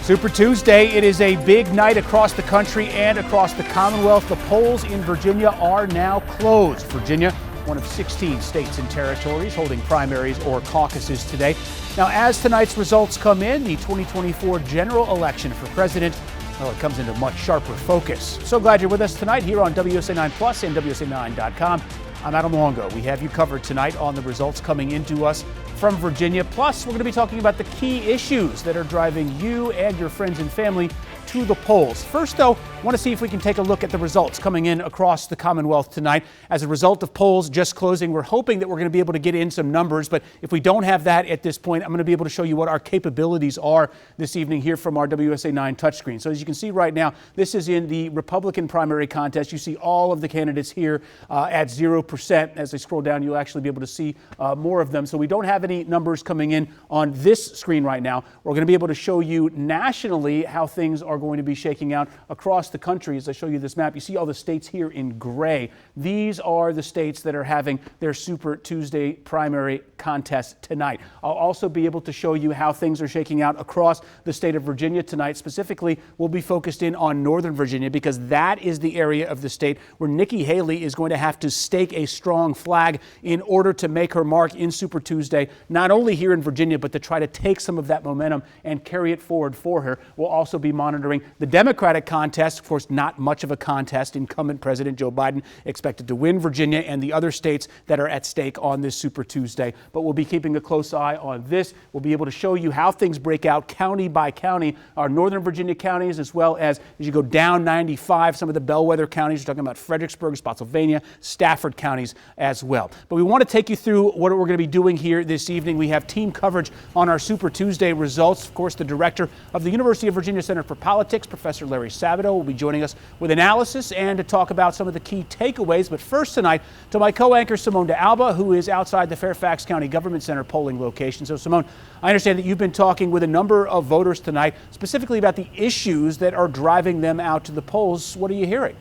Super Tuesday, it is a big night across the country and across the Commonwealth. The polls in Virginia are now closed. Virginia, one of 16 states and territories holding primaries or caucuses today. Now, as tonight's results come in, the 2024 general election for president, well, it comes into much sharper focus. So glad you're with us tonight here on WSA 9 Plus and WSA9.com. I'm Adam Longo. We have you covered tonight on the results coming into us from Virginia. Plus, we're going to be talking about the key issues that are driving you and your friends and family to the polls. First, though, I want to see if we can take a look at the results coming in across the Commonwealth tonight. As a result of polls just closing, we're hoping that we're going to be able to get in some numbers. But if we don't have that at this point, I'm going to be able to show you what our capabilities are this evening here from our WSA 9 touchscreen. So as you can see right now, this is in the Republican primary contest. You see all of the candidates here at 0%. As I scroll down, you'll actually be able to see more of them. So we don't have any numbers coming in on this screen right now. We're going to be able to show you nationally how things are going to be shaking out across the country. As I show you this map, you see all the states here in gray. These are the states that are having their Super Tuesday primary contest tonight. I'll also be able to show you how things are shaking out across the state of Virginia tonight. Specifically, we'll be focused in on Northern Virginia because that is the area of the state where Nikki Haley is going to have to stake a strong flag in order to make her mark in Super Tuesday, not only here in Virginia, but to try to take some of that momentum and carry it forward for her. We'll also be monitoring the Democratic contest. Of course, not much of a contest. Incumbent President Joe Biden expected to win Virginia and the other states that are at stake on this Super Tuesday. But we'll be keeping a close eye on this. We'll be able to show you how things break out county by county, our Northern Virginia counties, as well as you go down 95, some of the bellwether counties. We're talking about Fredericksburg, Spotsylvania, Stafford counties as well. But we want to take you through what we're going to be doing here this evening. We have team coverage on our Super Tuesday results. Of course, the director of the University of Virginia Center for Politics, Professor Larry Sabato, will be joining us with analysis and to talk about some of the key takeaways. But first tonight, to my co-anchor Simone DeAlba, who is outside the Fairfax County Government Center polling location. So Simone, I understand that you've been talking with a number of voters tonight, specifically about the issues that are driving them out to the polls. What are you hearing?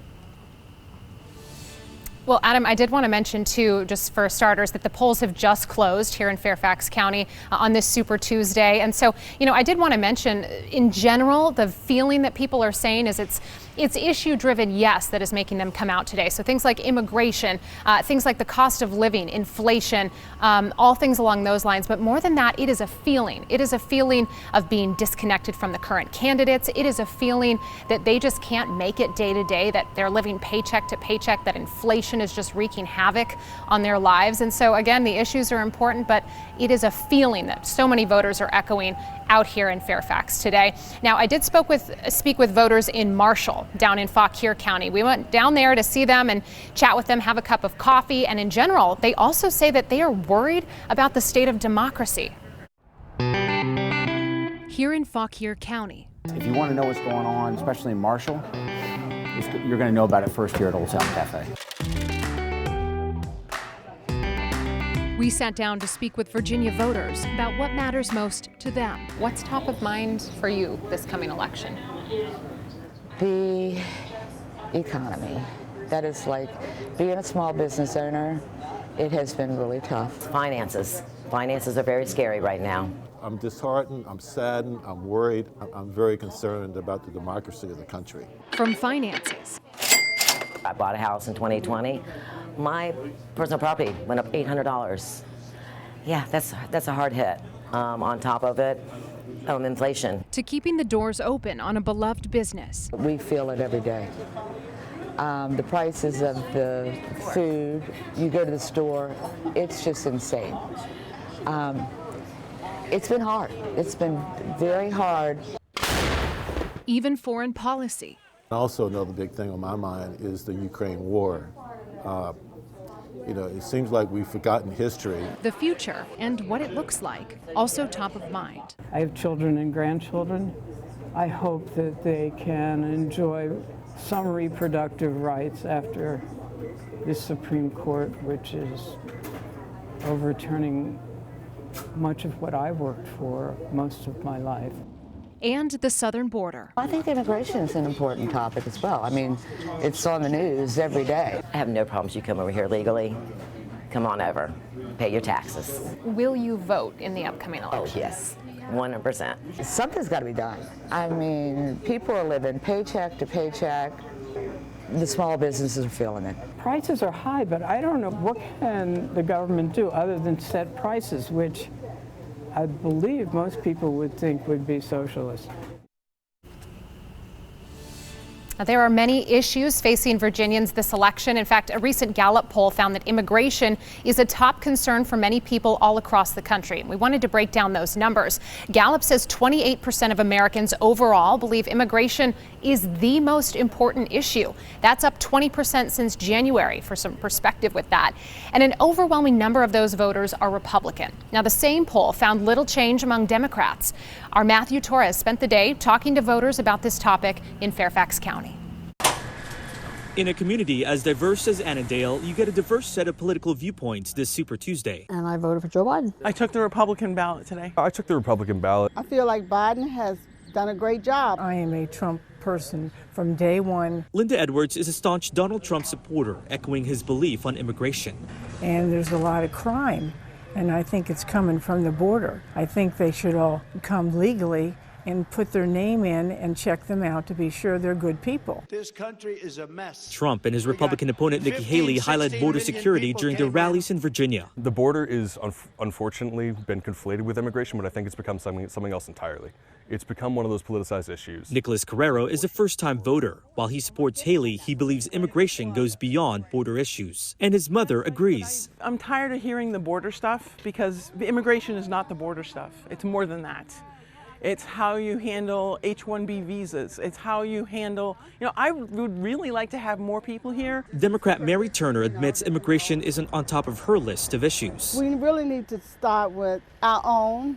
Well, Adam, I did want to mention, too, just for starters, that the polls have just closed here in Fairfax County on this Super Tuesday. And so, I did want to mention, in general, the feeling that people are saying is it's issue-driven, yes, that is making them come out today. So things like immigration, things like the cost of living, inflation, all things along those lines. But more than that, it is a feeling. It is a feeling of being disconnected from the current candidates. It is a feeling that they just can't make it day to day, that they're living paycheck to paycheck, that inflation is just wreaking havoc on their lives. And so, again, the issues are important, but it is a feeling that so many voters are echoing out here in Fairfax today. Now, I did speak with voters in Marshall, down in Fauquier County. We went down there to see them and chat with them, have a cup of coffee. And in general, they also say that they are worried about the state of democracy. Here in Fauquier County. If you want to know what's going on, especially in Marshall, you're going to know about it first here at Old Town Cafe. We sat down to speak with Virginia voters about what matters most to them. What's top of mind for you this coming election? The economy. That is like being a small business owner. It has been really tough. Finances. Finances are very scary right now. I'm disheartened, I'm saddened, I'm worried, I'm very concerned about the democracy of the country. From finances. I bought a house in 2020. My personal property went up $800. Yeah, that's a hard hit. On top of it, inflation. To keeping the doors open on a beloved business. We feel it every day. The prices of the food, you go to the store, it's just insane. It's been hard. It's been very hard. Even foreign policy. Also, another big thing on my mind is the Ukraine war. It seems like we've forgotten history. The future and what it looks like, also top of mind. I have children and grandchildren. I hope that they can enjoy some reproductive rights after the Supreme Court, which is overturning much of what I worked for most of my life. And the southern border. I think immigration is an important topic as well. I mean, it's on the news every day. I have no problems you come over here legally. Come on over. Pay your taxes. Will you vote in the upcoming election? Oh, yes. 100%. Something's got to be done. I mean, people are living paycheck to paycheck. The small businesses are feeling it. Prices are high, but I don't know what can the government do other than set prices, which I believe most people would think would be socialist. Now, there are many issues facing Virginians this election. In fact, a recent Gallup poll found that immigration is a top concern for many people all across the country. We wanted to break down those numbers. Gallup says 28% of Americans overall believe immigration is the most important issue. That's up 20% since January, for some perspective with that. And an overwhelming number of those voters are Republican. Now, the same poll found little change among Democrats. Our Matthew Torres spent the day talking to voters about this topic in Fairfax County. In a community as diverse as Annandale, you get a diverse set of political viewpoints this Super Tuesday. And I voted for Joe Biden. I took the Republican ballot today. I took the Republican ballot. I feel like Biden has done a great job. I am a Trump person from day one. Linda Edwards is a staunch Donald Trump supporter, echoing his belief on immigration. And there's a lot of crime, and I think it's coming from the border. I think they should all come legally and put their name in and check them out to be sure they're good people. This country is a mess. Trump and his Republican opponent Nikki Haley highlighted border security during their rallies in Virginia. The border is unfortunately been conflated with immigration, but I think it's become something else entirely. It's become one of those politicized issues. Nicholas Carrero is a first-time voter. While he supports Haley, he believes immigration goes beyond border issues. And his mother agrees. I'm tired of hearing the border stuff because immigration is not the border stuff. It's more than that. It's how you handle H-1B visas. It's how you handle, I would really like to have more people here. Democrat Mary Turner admits immigration isn't on top of her list of issues. We really need to start with our own,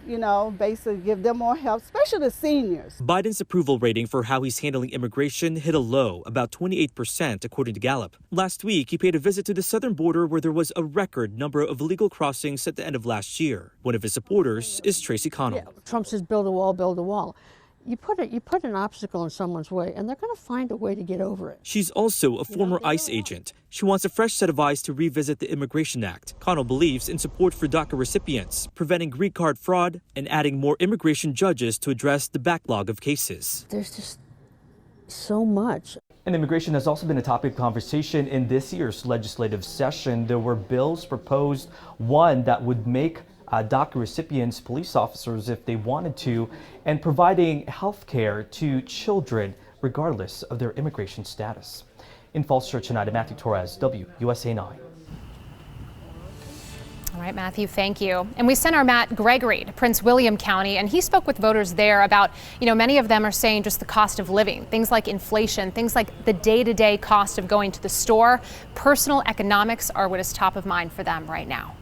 basically give them more help, especially the seniors. Biden's approval rating for how he's handling immigration hit a low, about 28%, according to Gallup. Last week, he paid a visit to the southern border where there was a record number of illegal crossings at the end of last year. One of his supporters is Tracy Connell. Yeah, Trump says build a wall, build a wall. You put an obstacle in someone's way, and they're going to find a way to get over it. She's also a former ICE agent. She wants a fresh set of eyes to revisit the Immigration Act. Connell believes in support for DACA recipients, preventing green card fraud, and adding more immigration judges to address the backlog of cases. There's just so much. And immigration has also been a topic of conversation in this year's legislative session. There were bills proposed, one that would make DACA recipients police officers if they wanted to, and providing health care to children regardless of their immigration status. In Falls Church tonight, Matthew Torres, WUSA 9. All right, Matthew, thank you. And we sent our Matt Gregory to Prince William County, and he spoke with voters there about, many of them are saying just the cost of living, things like inflation, things like the day-to-day cost of going to the store. Personal economics are what is top of mind for them right now.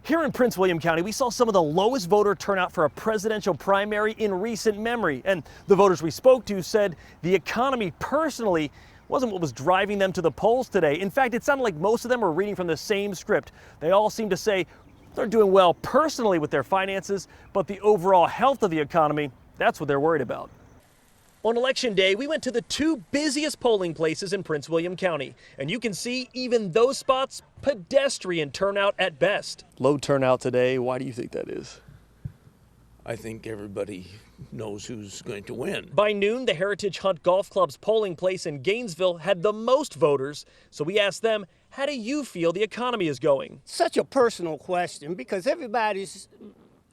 Here in Prince William County, we saw some of the lowest voter turnout for a presidential primary in recent memory. And the voters we spoke to said the economy personally wasn't what was driving them to the polls today. In fact, it sounded like most of them were reading from the same script. They all seem to say they're doing well personally with their finances, but the overall health of the economy, that's what they're worried about. On Election Day, we went to the two busiest polling places in Prince William County, and you can see even those spots, pedestrian turnout at best. Low turnout today. Why do you think that is? I think everybody knows who's going to win. By noon, the Heritage Hunt Golf Club's polling place in Gainesville had the most voters, so we asked them, how do you feel the economy is going? Such a personal question because everybody's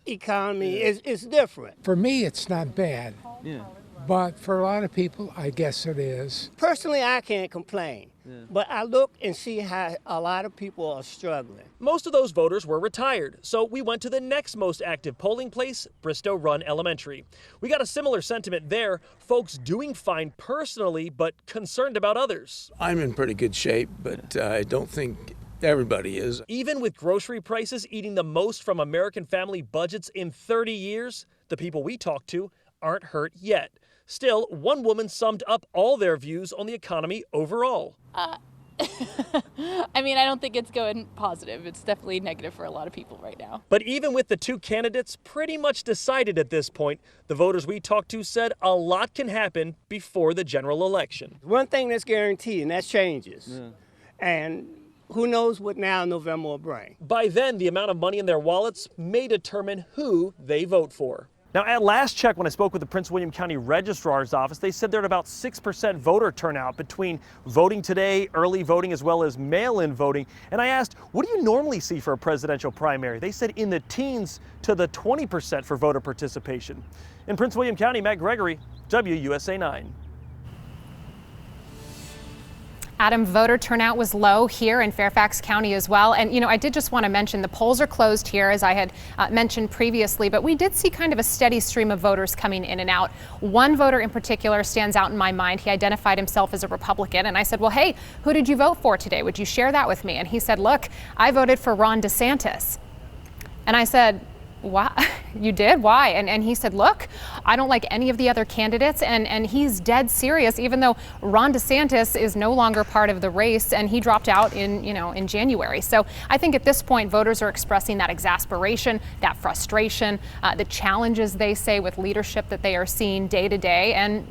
economy is different. For me, it's not bad. Yeah. But for a lot of people, I guess it is. Personally, I can't complain. But I look and see how a lot of people are struggling. Most of those voters were retired, so we went to the next most active polling place, Bristow Run Elementary. We got a similar sentiment there, folks doing fine personally, but concerned about others. I'm in pretty good shape, but I don't think everybody is. Even with grocery prices eating the most from American family budgets in 30 years, the people we talked to aren't hurt yet. Still, one woman summed up all their views on the economy overall. I don't think it's going positive. It's definitely negative for a lot of people right now. But even with the two candidates pretty much decided at this point, the voters we talked to said a lot can happen before the general election. One thing that's guaranteed, and that's changes. Yeah. And who knows what now November will bring. By then, the amount of money in their wallets may determine who they vote for. Now, at last check, when I spoke with the Prince William County Registrar's Office, they said they're at about 6% voter turnout between voting today, early voting, as well as mail-in voting. And I asked, what do you normally see for a presidential primary? They said in the teens to the 20% for voter participation. In Prince William County, Matt Gregory, WUSA 9. Adam, voter turnout was low here in Fairfax County as well. And, I did just want to mention the polls are closed here, as I had mentioned previously, but we did see kind of a steady stream of voters coming in and out. One voter in particular stands out in my mind. He identified himself as a Republican. And I said, well, hey, who did you vote for today? Would you share that with me? And he said, look, I voted for Ron DeSantis. And I said, why? You did? Why? And he said, look, I don't like any of the other candidates, and he's dead serious, even though Ron DeSantis is no longer part of the race and he dropped out in January. So I think at this point, voters are expressing that exasperation, that frustration, the challenges they say with leadership that they are seeing day to day. And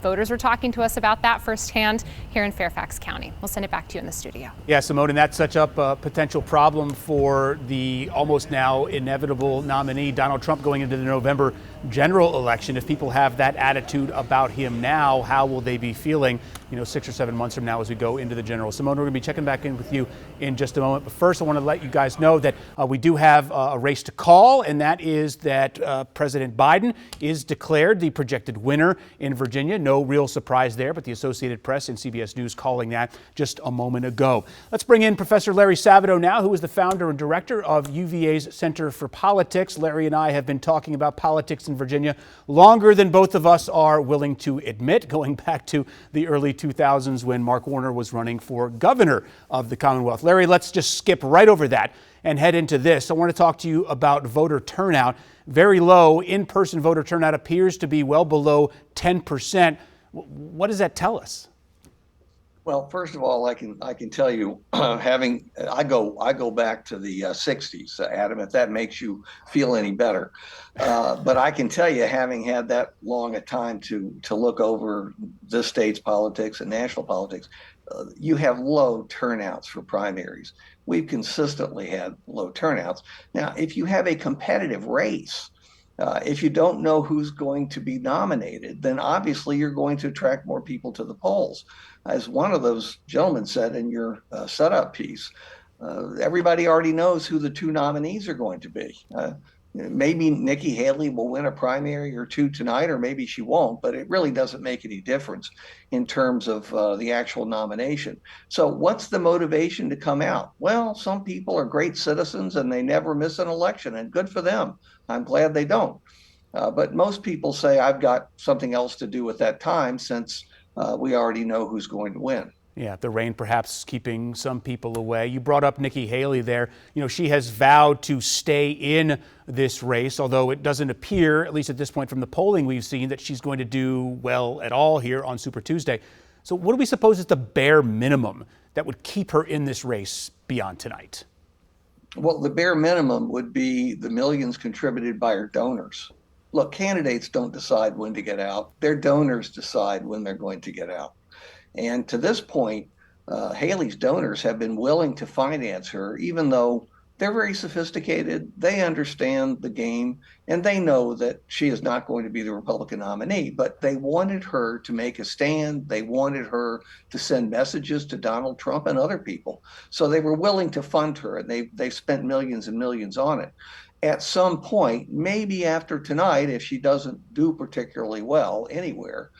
voters are talking to us about that firsthand here in Fairfax County. We'll send it back to you in the studio. Yeah, Simone, and that sets up a potential problem for the almost now inevitable nominee, Donald Trump, going into the November general election. If people have that attitude about him now, how will they be feeling, 6 or 7 months from now as we go into the general? Simone, we're going to be checking back in with you in just a moment. But first, I want to let you guys know that we do have a race to call, and that is that President Biden is declared the projected winner in Virginia. No real surprise there, but the Associated Press and CBS News calling that just a moment ago. Let's bring in Professor Larry Sabato now, who is the founder and director of UVA's Center for Politics. Larry and I have been talking about politics in Virginia longer than both of us are willing to admit, going back to the early 2000s when Mark Warner was running for governor of the Commonwealth. Larry, let's just skip right over that and head into this. I want to talk to you about voter turnout. Very low in-person voter turnout appears to be well below 10%. What does that tell us? Well, first of all, I can tell you, I go back to the 60s, Adam, if that makes you feel any better. But I can tell you, having had that long a time to look over this state's politics and national politics, you have low turnouts for primaries. We've consistently had low turnouts. Now, if you have a competitive race, if you don't know who's going to be nominated, then obviously you're going to attract more people to the polls. As one of those gentlemen said in your setup piece, everybody already knows who the two nominees are going to be. Maybe Nikki Haley will win a primary or two tonight, or maybe she won't, but it really doesn't make any difference in terms of the actual nomination. So what's the motivation to come out? Well, some people are great citizens and they never miss an election, and good for them. I'm glad they don't. But most people say, I've got something else to do with that time since we already know who's going to win. Yeah, the rain perhaps keeping some people away. You brought up Nikki Haley there. She has vowed to stay in this race, although it doesn't appear, at least at this point from the polling we've seen, that she's going to do well at all here on Super Tuesday. So what do we suppose is the bare minimum that would keep her in this race beyond tonight? Well, the bare minimum would be the millions contributed by her donors. Look, candidates don't decide when to get out. Their donors decide when they're going to get out. And to this point, Haley's donors have been willing to finance her, even though they're very sophisticated. They understand the game, and they know that she is not going to be the Republican nominee. But they wanted her to make a stand. They wanted her to send messages to Donald Trump and other people. So they were willing to fund her, and they spent millions and millions on it. At some point, maybe after tonight, if she doesn't do particularly well anywhere,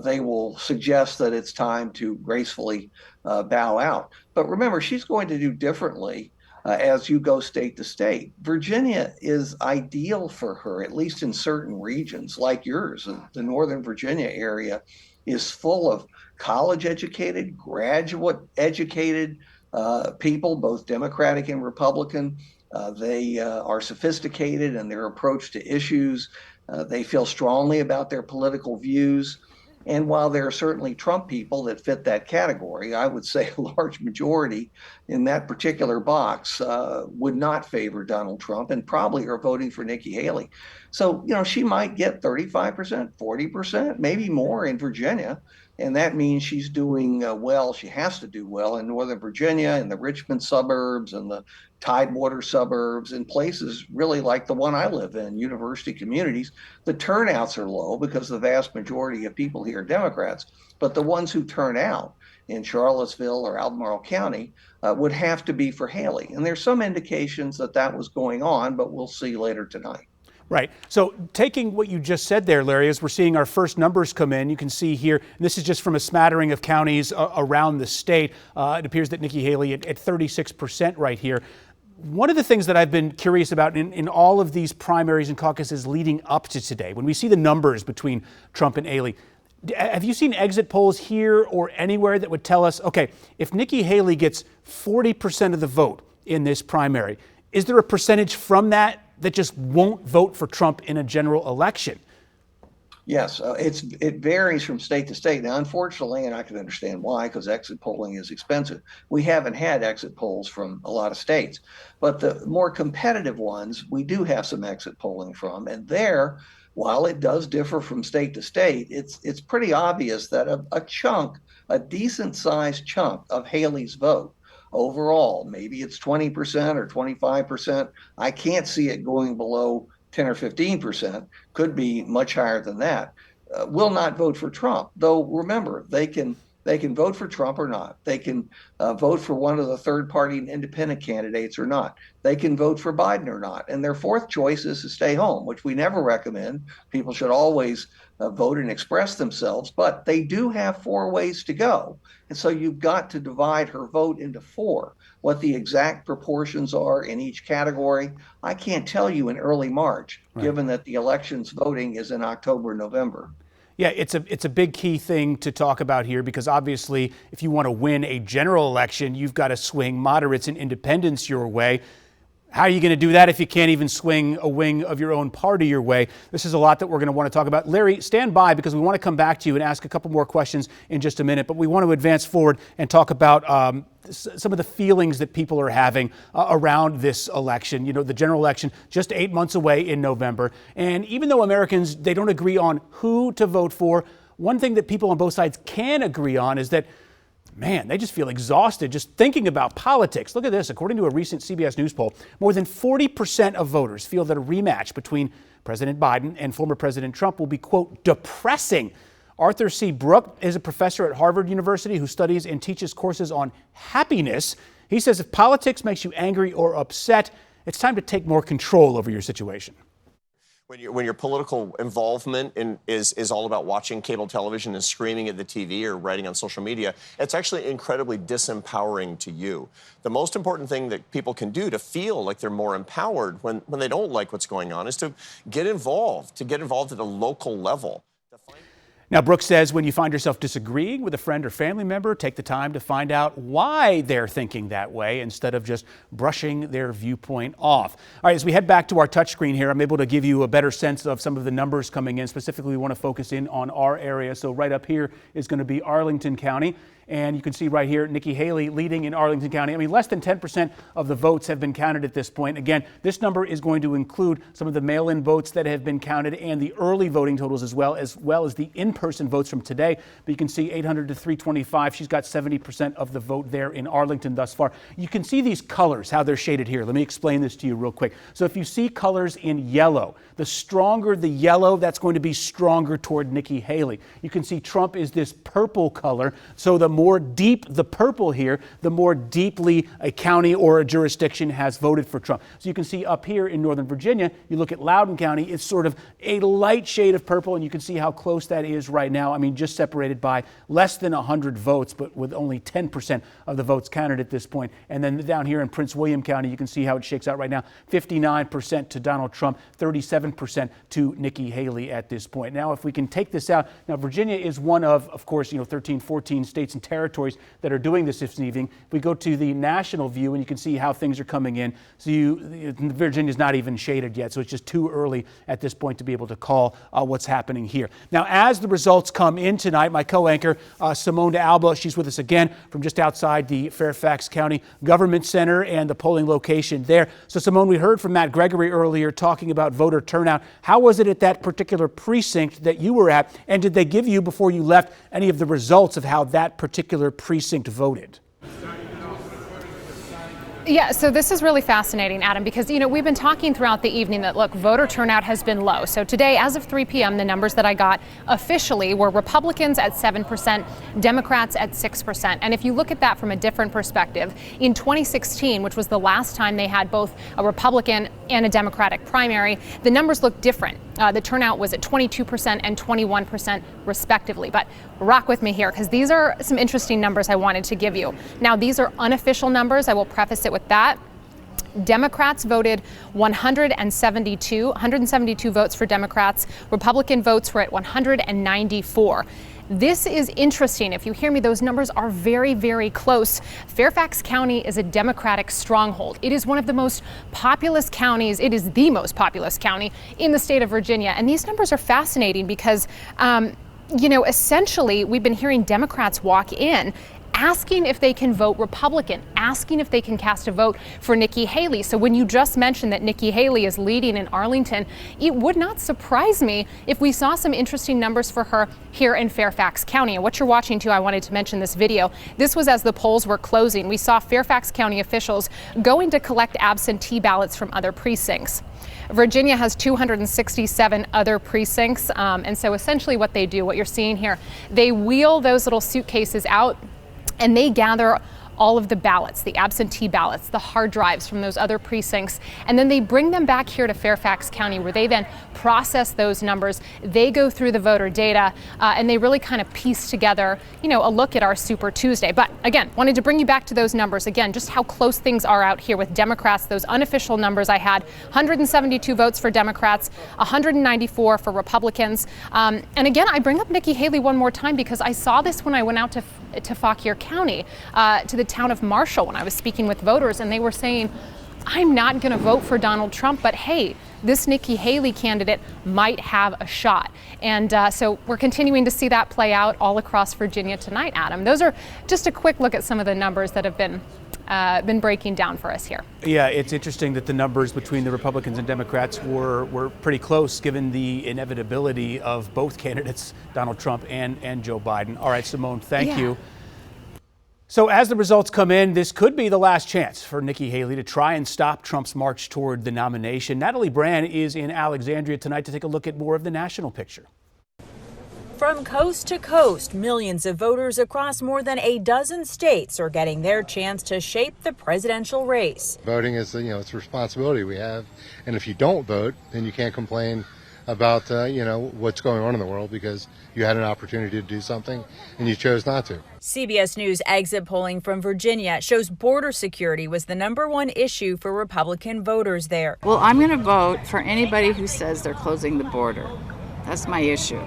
they will suggest that it's time to gracefully bow out. But remember, she's going to do differently as you go state to state. Virginia is ideal for her, at least in certain regions like yours. The Northern Virginia area is full of college-educated, graduate-educated people, both Democratic and Republican. They are sophisticated in their approach to issues. They feel strongly about their political views. And while there are certainly Trump people that fit that category, I would say a large majority in that particular box would not favor Donald Trump and probably are voting for Nikki Haley. So, she might get 35%, 40%, maybe more in Virginia. And that means she's doing well. She has to do well in Northern Virginia, in the Richmond suburbs and the Tidewater suburbs, and places really like the one I live in, university communities. The turnouts are low because the vast majority of people here are Democrats. But the ones who turn out in Charlottesville or Albemarle County would have to be for Haley. And there's some indications that that was going on, but we'll see later tonight. Right. So taking what you just said there, Larry, as we're seeing our first numbers come in, you can see here, and this is just from a smattering of counties around the state. It appears that Nikki Haley at 36% right here. One of the things that I've been curious about in all of these primaries and caucuses leading up to today, when we see the numbers between Trump and Haley, have you seen exit polls here or anywhere that would tell us, okay, if Nikki Haley gets 40% of the vote in this primary, is there a percentage from that just won't vote for Trump in a general election? Yes, it varies from state to state. Now, unfortunately, and I can understand why, because exit polling is expensive, we haven't had exit polls from a lot of states. But the more competitive ones, we do have some exit polling from. And there, while it does differ from state to state, it's pretty obvious that a decent sized chunk of Haley's vote overall, maybe it's 20% or 25%. I can't see it going below 10 or 15%, could be much higher than that, will not vote for Trump. Though remember, they can vote for Trump or not. They can vote for one of the third-party and independent candidates or not. They can vote for Biden or not. And their fourth choice is to stay home, which we never recommend. People should always vote and express themselves, but they do have 4 ways to go. And so you've got to divide her vote into 4. What the exact proportions are in each category, I can't tell you in early March, given that the election's voting is in October, November. Yeah, it's a big key thing to talk about here, because obviously if you want to win a general election, you've got to swing moderates and independents your way. How are you going to do that if you can't even swing a wing of your own party your way? This is a lot that we're going to want to talk about. Larry, stand by, because we want to come back to you and ask a couple more questions in just a minute. But we want to advance forward and talk about some of the feelings that people are having around this election. You know, the general election just 8 months away in November. And even though Americans, they don't agree on who to vote for, one thing that people on both sides can agree on is that, man, they just feel exhausted just thinking about politics. Look at this. According to a recent CBS News poll, more than 40% of voters feel that a rematch between President Biden and former President Trump will be, quote, depressing. Arthur C. Brooke is a professor at Harvard University who studies and teaches courses on happiness. He says if politics makes you angry or upset, it's time to take more control over your situation. When your political involvement is all about watching cable television and screaming at the TV or writing on social media, it's actually incredibly disempowering to you. The most important thing that people can do to feel like they're more empowered when they don't like what's going on is to get involved at a local level. Now, Brooks says when you find yourself disagreeing with a friend or family member, take the time to find out why they're thinking that way instead of just brushing their viewpoint off. All right, as we head back to our touchscreen here, I'm able to give you a better sense of some of the numbers coming in. Specifically, we want to focus in on our area. So right up here is going to be Arlington County. And you can see right here, Nikki Haley leading in Arlington County. I mean, less than 10% of the votes have been counted at this point. Again, this number is going to include some of the mail-in votes that have been counted and the early voting totals as well as the in-person votes from today. But you can see 800 to 325. She's got 70% of the vote there in Arlington thus far. You can see these colors, how they're shaded here. Let me explain this to you real quick. So if you see colors in yellow, the stronger the yellow, that's going to be stronger toward Nikki Haley. You can see Trump is this purple color. So the more deep the purple here, the more deeply a county or a jurisdiction has voted for Trump. So you can see up here in Northern Virginia, you look at Loudoun County, it's sort of a light shade of purple, and you can see how close that is right now. I mean, just separated by less than 100 votes, but with only 10% of the votes counted at this point. And then down here in Prince William County, you can see how it shakes out right now. 59% to Donald Trump, 37% to Nikki Haley at this point. Now, if we can take this out, now Virginia is one of course, 13, 14 states and and territories that are doing this evening. We go to the national view, and you can see how things are coming in. So Virginia's not even shaded yet, so it's just too early at this point to be able to call what's happening here. Now, as the results come in tonight, my co-anchor Simone D'Alba, she's with us again from just outside the Fairfax County Government Center and the polling location there. So Simone, we heard from Matt Gregory earlier talking about voter turnout. How was it at that particular precinct that you were at, and did they give you, before you left, any of the results of how that particular precinct voted? Yeah, so this is really fascinating, Adam, because, we've been talking throughout the evening that, look, voter turnout has been low. So today, as of 3 p.m., the numbers that I got officially were Republicans at 7%, Democrats at 6%. And if you look at that from a different perspective, in 2016, which was the last time they had both a Republican and a Democratic primary, the numbers look different. The turnout was at 22% and 21% respectively. But rock with me here, because these are some interesting numbers I wanted to give you. Now, these are unofficial numbers. I will preface it with that. Democrats voted 172 votes for Democrats. Republican votes were at 194. This is interesting. If you hear me, those numbers are very, very close. Fairfax County is a Democratic stronghold. It is one of the most populous counties. It is the most populous county in the state of Virginia. And these numbers are fascinating because, essentially, we've been hearing Democrats walk in asking if they can vote Republican, asking if they can cast a vote for Nikki Haley. So when you just mentioned that Nikki Haley is leading in Arlington, it would not surprise me if we saw some interesting numbers for her here in Fairfax County. And what you're watching too, I wanted to mention this video. This was as the polls were closing. We saw Fairfax County officials going to collect absentee ballots from other precincts. Virginia has 267 other precincts. And so essentially what they do, what you're seeing here, they wheel those little suitcases out and they gather all of the ballots, the absentee ballots, the hard drives from those other precincts, and then they bring them back here to Fairfax County, where they then process those numbers. They go through the voter data, and they really kind of piece together, a look at our Super Tuesday. But again, wanted to bring you back to those numbers again, just how close things are out here with Democrats. Those unofficial numbers I had: 172 votes for Democrats, 194 for Republicans. And again, I bring up Nikki Haley one more time because I saw this when I went out to Fauquier County, to the town of Marshall, when I was speaking with voters, and they were saying, I'm not going to vote for Donald Trump, but hey, this Nikki Haley candidate might have a shot. And so we're continuing to see that play out all across Virginia tonight, Adam. Those are just a quick look at some of the numbers that have been breaking down for us here. Yeah, it's interesting that the numbers between the Republicans and Democrats were pretty close, given the inevitability of both candidates, Donald Trump and Joe Biden. All right, Simone, thank you. So as the results come in, this could be the last chance for Nikki Haley to try and stop Trump's march toward the nomination. Natalie Brand is in Alexandria tonight to take a look at more of the national picture. From coast to coast, millions of voters across more than a dozen states are getting their chance to shape the presidential race. Voting is, it's a responsibility we have. And if you don't vote, then you can't complain about, what's going on in the world, because you had an opportunity to do something and you chose not to. CBS News exit polling from Virginia shows border security was the #1 issue for Republican voters there. Well, I'm going to vote for anybody who says they're closing the border. That's my issue.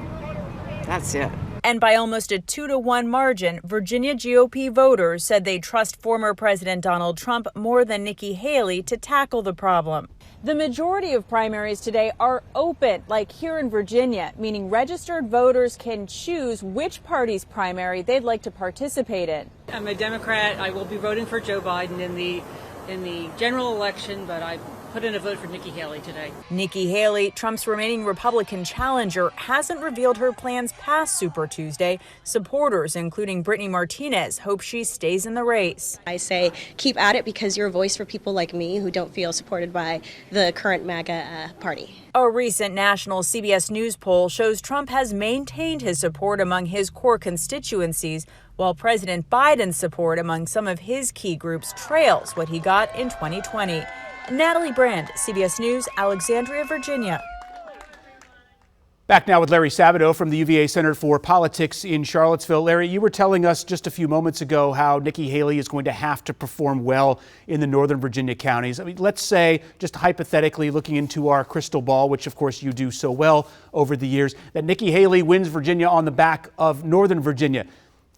That's it. And by almost a 2-to-1 margin, Virginia GOP voters said they trust former President Donald Trump more than Nikki Haley to tackle the problem. The majority of primaries today are open, like here in Virginia, meaning registered voters can choose which party's primary they'd like to participate in. I'm a Democrat. I will be voting for Joe Biden in the general election, but I put in a vote for Nikki Haley today. Nikki Haley, Trump's remaining Republican challenger, hasn't revealed her plans past Super Tuesday. Supporters, including Brittany Martinez, hope she stays in the race. I say keep at it, because you're a voice for people like me who don't feel supported by the current MAGA party. A recent national CBS News poll shows Trump has maintained his support among his core constituencies, while President Biden's support among some of his key groups trails what he got in 2020. Natalie Brand, CBS News, Alexandria, Virginia. Back now with Larry Sabato from the UVA Center for Politics in Charlottesville. Larry, you were telling us just a few moments ago how Nikki Haley is going to have to perform well in the Northern Virginia counties. I mean, let's say, just hypothetically, looking into our crystal ball, which of course you do so well over the years, that Nikki Haley wins Virginia on the back of Northern Virginia.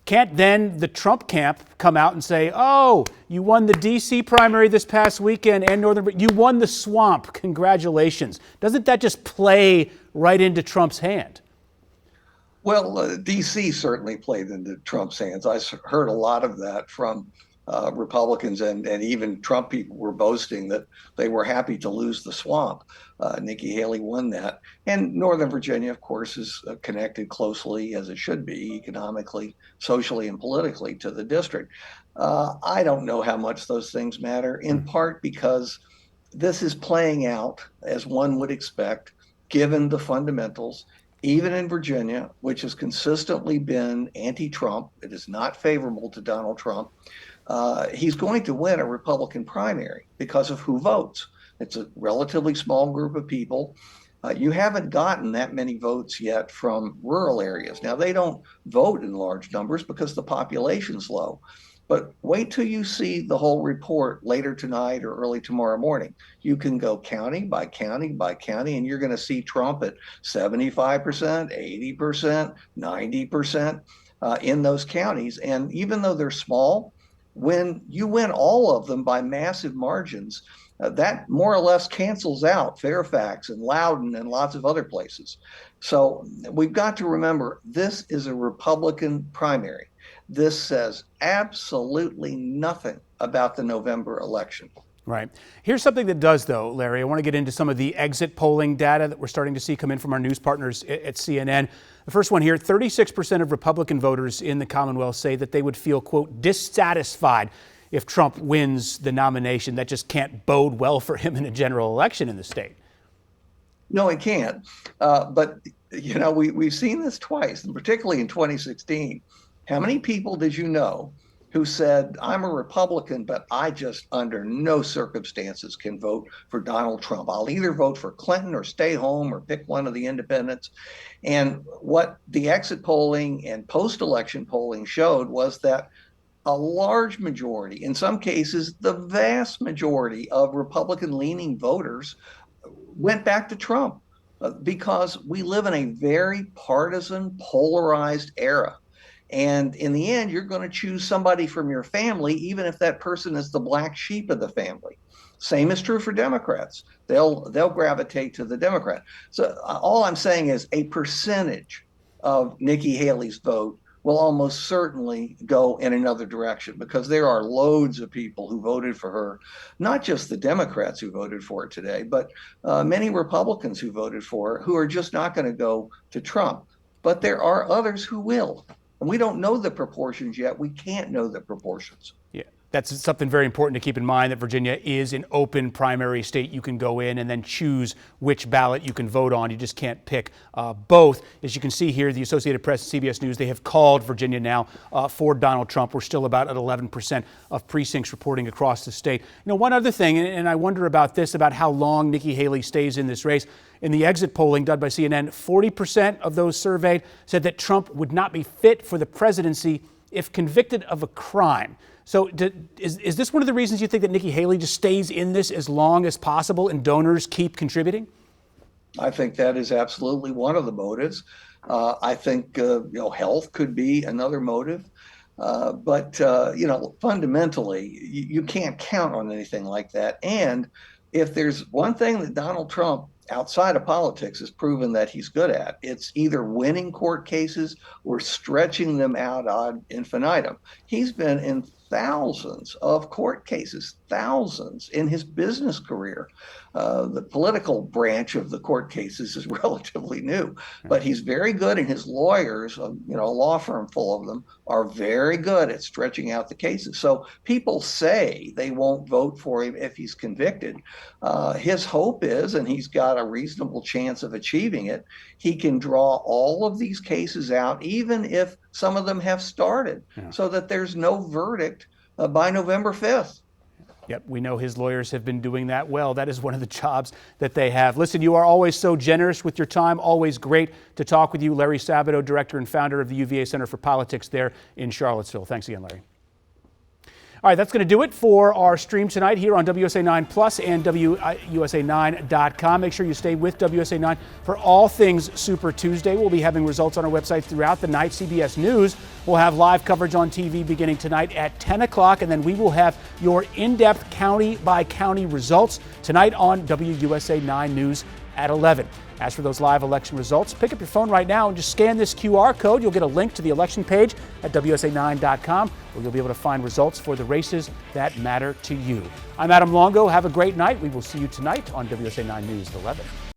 Can't then the Trump camp come out and say, oh, you won the D.C. primary this past weekend and you won the swamp. Congratulations. Doesn't that just play right into Trump's hand? Well, D.C. certainly played into Trump's hands. I heard a lot of that from Republicans, and even Trump people were boasting that they were happy to lose the swamp. Nikki Haley won that. And Northern Virginia, of course, is connected closely, as it should be, economically, socially, and politically to the district. I don't know how much those things matter, in part because this is playing out as one would expect, given the fundamentals. Even in Virginia, which has consistently been anti-Trump, it is not favorable to Donald Trump. He's going to win a Republican primary because of who votes. It's a relatively small group of people. You haven't gotten that many votes yet from rural areas. Now, they don't vote in large numbers because the population's low. But wait till you see the whole report later tonight or early tomorrow morning. You can go county by county by county, and you're going to see Trump at 75%, 80%, 90% in those counties. And even though they're small, when you win all of them by massive margins, that more or less cancels out Fairfax and Loudoun and lots of other places. So we've got to remember, this is a Republican primary. This says absolutely nothing about the November election. Right. Here's something that does, though, Larry. I want to get into some of the exit polling data that we're starting to see come in from our news partners at CNN. The first one here, 36% of Republican voters in the Commonwealth say that they would feel, quote, dissatisfied if Trump wins the nomination. That just can't bode well for him in a general election in the state. No, it can't. But, you know, we've seen this twice, and particularly in 2016. How many people did you know who said, I'm a Republican, but I just under no circumstances can vote for Donald Trump. I'll either vote for Clinton or stay home or pick one of the independents. And what the exit polling and post-election polling showed was that a large majority, in some cases, the vast majority of Republican-leaning voters went back to Trump because we live in a very partisan, polarized era. And in the end, you're going to choose somebody from your family, even if that person is the black sheep of the family. Same is true for Democrats. They'll gravitate to the Democrat. So all I'm saying is a percentage of Nikki Haley's vote will almost certainly go in another direction, because there are loads of people who voted for her, not just the Democrats who voted for her today, but many Republicans who voted for her who are just not going to go to Trump. But there are others who will. And we don't know the proportions yet. We can't know the proportions. Yeah, that's something very important to keep in mind, that Virginia is an open primary state. You can go in and then choose which ballot you can vote on. You just can't pick both. As you can see here, the Associated Press and CBS News, they have called Virginia now for Donald Trump. We're still about at 11% of precincts reporting across the state. You know, one other thing, and I wonder about this, about how long Nikki Haley stays in this race. In the exit polling done by CNN, 40% of those surveyed said that Trump would not be fit for the presidency if convicted of a crime. So is this one of the reasons you think that Nikki Haley just stays in this as long as possible and donors keep contributing? I think that is absolutely one of the motives. I think health could be another motive. But fundamentally, you can't count on anything like that. And if there's one thing that Donald Trump outside of politics has proven that he's good at, it's either winning court cases or stretching them out ad infinitum. He's been in thousands of court cases, thousands in his business career. The political branch of the court cases is relatively new, but he's very good, and his lawyers, a law firm full of them, are very good at stretching out the cases. So people say they won't vote for him if he's convicted. His hope is, and he's got a reasonable chance of achieving it, he can draw all of these cases out, even if some of them have started, so that there's no verdict by November 5th. Yep, we know his lawyers have been doing that well. That is one of the jobs that they have. Listen, you are always so generous with your time. Always great to talk with you. Larry Sabato, director and founder of the UVA Center for Politics there in Charlottesville. Thanks again, Larry. All right, that's going to do it for our stream tonight here on WSA 9 Plus and WUSA9.com. Make sure you stay with WSA 9 for all things Super Tuesday. We'll be having results on our website throughout the night. CBS News will have live coverage on TV beginning tonight at 10 o'clock, and then we will have your in-depth county-by-county results tonight on WUSA 9 News at 11. As for those live election results, pick up your phone right now and just scan this QR code. You'll get a link to the election page at WSA9.com, where you'll be able to find results for the races that matter to you. I'm Adam Longo. Have a great night. We will see you tonight on WSA 9 News at 11.